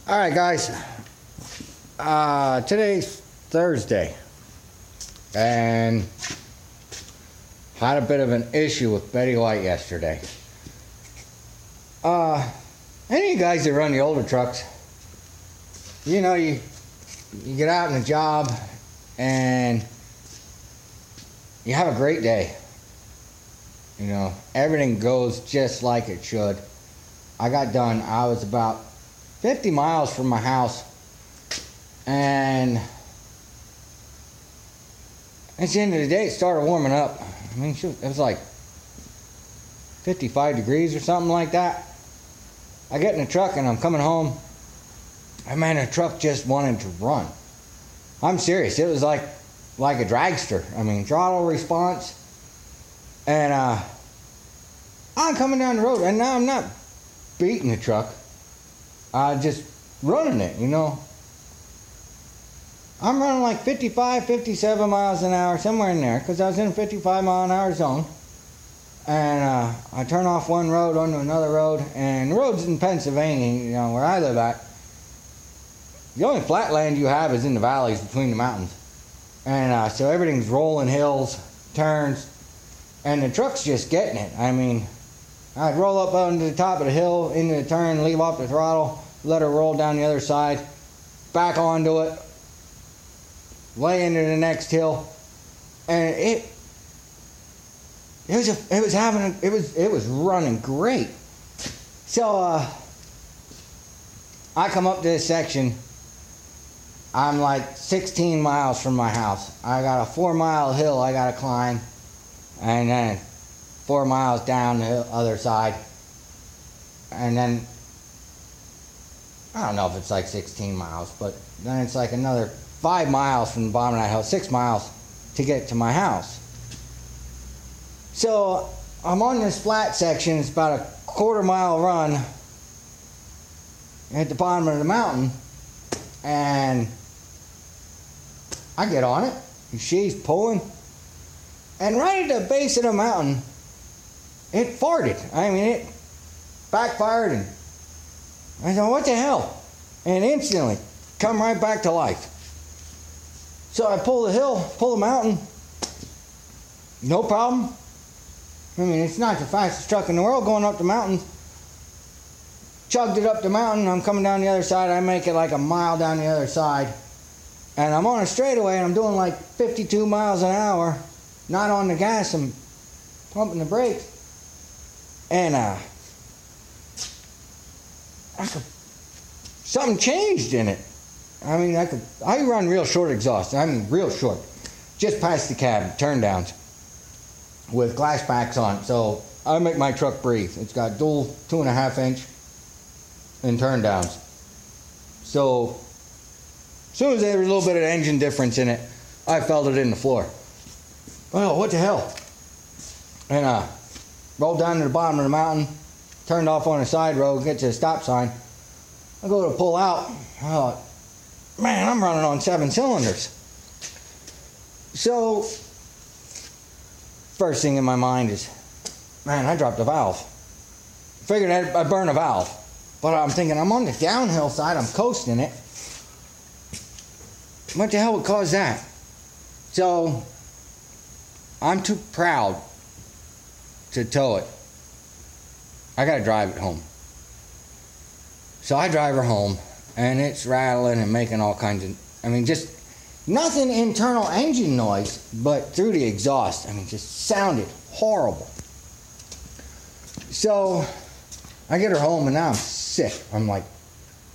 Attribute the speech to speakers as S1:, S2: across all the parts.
S1: All right, guys. Today's Thursday, and had a bit of an issue with Betty White yesterday. Any of you guys that run the older trucks, you know, you get out in a job and you have a great day. You know, everything goes just like it should. I got done. I was about 50 miles from my house, and at the end of the day, it started warming up. I mean, it was like 55 degrees or something like that. I get in the truck and I'm coming home, and man, the truck just wanted to run. I'm serious. It was like a dragster. I mean, throttle response. And I'm coming down the road, and now I'm not beating the truck. Just running it, you know. I'm running like 55, 57 miles an hour, somewhere in there, because I was in a 55 mile an hour zone. And I turn off one road onto another road, and the roads in Pennsylvania, you know, where I live at, the only flat land you have is in the valleys between the mountains. And so everything's rolling hills, turns, and the truck's just getting it. I mean, I'd roll up onto the top of the hill, into the turn, leave off the throttle, let her roll down the other side, back onto it, lay into the next hill, and it was running great. So I come up to this section. I'm like 16 miles from my house. I got a 4-mile hill I gotta climb, and then 4 miles down the other side, and then I don't know if it's like 16 miles, but then it's like another 5 miles from the bottom of that hill, 6 miles to get to my house. So I'm on this flat section. It's about a 1/4 mile run at the bottom of the mountain, and I get on it, and she's pulling, and right at the base of the mountain, it farted. I mean, it backfired, and I thought, what the hell? And instantly, come right back to life. So I pull the hill, pull the mountain, no problem. I mean, it's not the fastest truck in the world going up the mountain. Chugged it up the mountain, I'm coming down the other side, I make it like a mile down the other side. And I'm on a straightaway, and I'm doing like 52 miles an hour, not on the gas, I'm pumping the brakes. And something changed in it. I mean, I run real short exhaust. I mean, real short. Just past the cab, turn downs, with glass backs on. So I make my truck breathe. It's got dual 2.5 inch and turn downs. So as soon as there was a little bit of engine difference in it, I felt it in the floor. Well, what the hell? And rolled down to the bottom of the mountain, turned off on a side road, get to the stop sign. I go to pull out. I thought, man, I'm running on 7 cylinders. So, first thing in my mind is, man, I dropped a valve. Figured I'd burn a valve. But I'm thinking, I'm on the downhill side, I'm coasting it. What the hell would cause that? So, I'm too proud to tow it. I gotta drive it home. So I drive her home, and it's rattling and making all kinds of, I mean, just nothing internal engine noise, but through the exhaust, I mean, just sounded horrible. So I get her home, and now I'm sick. I'm like,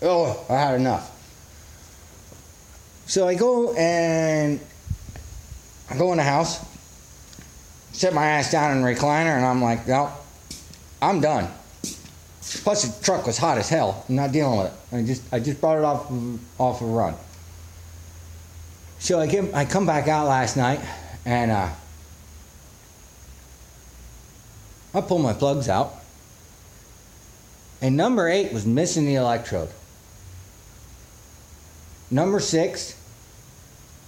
S1: oh, I had enough. So I go in the house, set my ass down in the recliner, and I'm like, no, I'm done. Plus the truck was hot as hell. I'm not dealing with it. I just brought it off a run. So I come back out last night, and I pull my plugs out, and number 8 was missing the electrode. Number 6,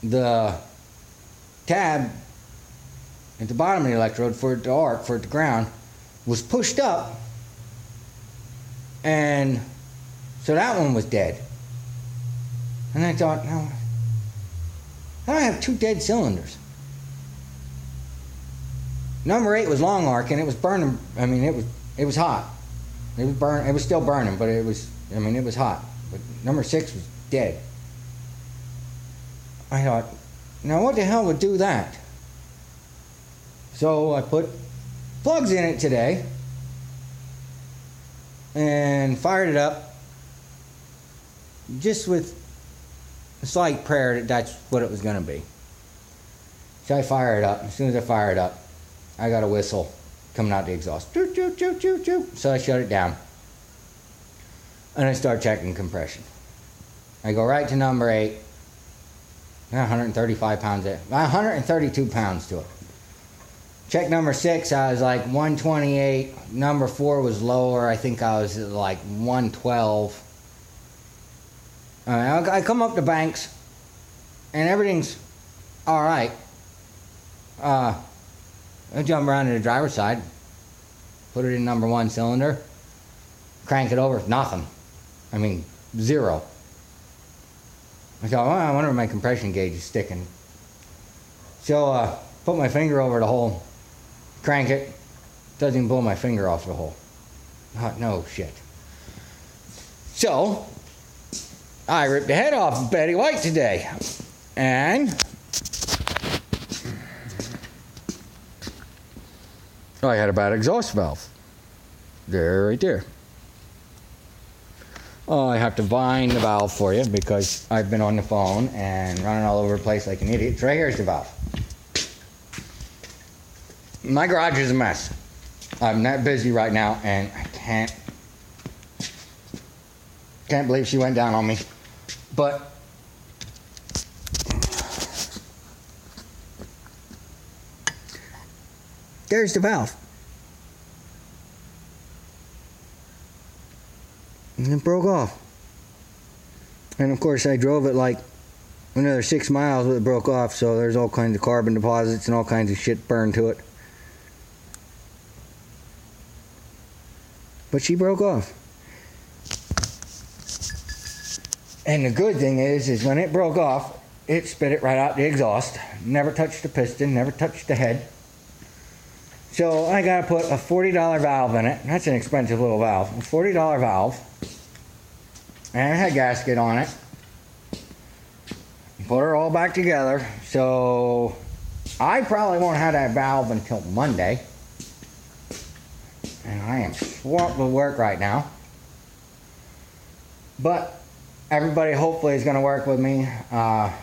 S1: the tab at the bottom of the electrode for it to arc, for it to ground, was pushed up, and so that one was dead. And I thought, no, I have 2 dead cylinders. Number 8 was long arc, and it was burning. I mean, it was hot. It was still burning, but it was hot. But number 6 was dead. I thought, now what the hell would do that? So I put plugs in it today and fired it up, just with a slight prayer that that's what it was going to be. So I fire it up. As soon as I fire it up, I got a whistle coming out the exhaust. Choo, choo, choo, choo, choo. So I shut it down. And I start checking compression. I go right to number 8. 135 pounds there. 132 pounds to it. Check number 6, I was like 128. Number 4 was lower. I think I was at like 112. I come up to Banks, and everything's all right. I jump around to the driver's side, put it in number 1 cylinder, crank it over, nothing. I mean, 0. I thought, well, I wonder if my compression gauge is sticking. So, put my finger over the hole, crank it, doesn't even blow my finger off the hole. Oh, no shit. So, I ripped the head off of Betty White today. And I had a bad exhaust valve. There, right there. I have to find the valve for you because I've been on the phone and running all over the place like an idiot. So right here's the valve. My garage is a mess. I'm that busy right now, and I can't believe she went down on me. But there's the valve. And it broke off. And of course I drove it like another 6 miles when it broke off, so there's all kinds of carbon deposits and all kinds of shit burned to it. But she broke off. And the good thing is when it broke off, it spit it right out the exhaust. Never touched the piston, never touched the head. So I gotta put a $40 valve in it. That's an expensive little valve. A $40 valve. And a head gasket on it. Put her all back together. So I probably won't have that valve until Monday. And I am swamped with work right now. But everybody hopefully is going to work with me. That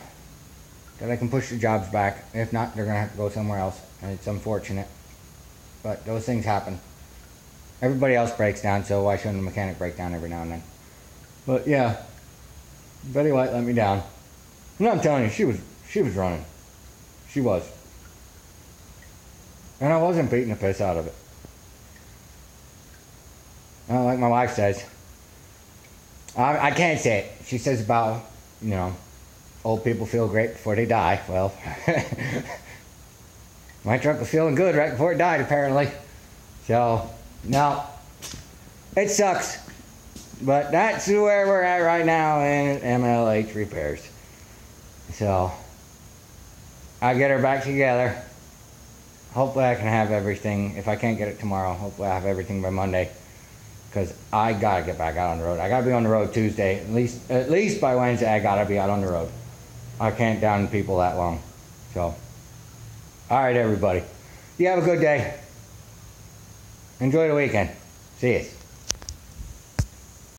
S1: I can push the jobs back. If not, they're going to have to go somewhere else. And it's unfortunate. But those things happen. Everybody else breaks down, so why shouldn't a mechanic break down every now and then? But yeah, Betty White let me down. And I'm telling you, she was running. She was. And I wasn't beating the piss out of it. Like my wife says. I can't say it. She says about, old people feel great before they die. Well, my truck was feeling good right before it died, apparently. So, no, it sucks. But that's where we're at right now in MLH Repairs. So, I'll get her back together. Hopefully I can have everything. If I can't get it tomorrow, hopefully I have everything by Monday. Because I gotta get back out on the road. I gotta be on the road Tuesday. At least by Wednesday I gotta be out on the road. I can't down people that long. So, alright everybody. You have a good day. Enjoy the weekend. See you.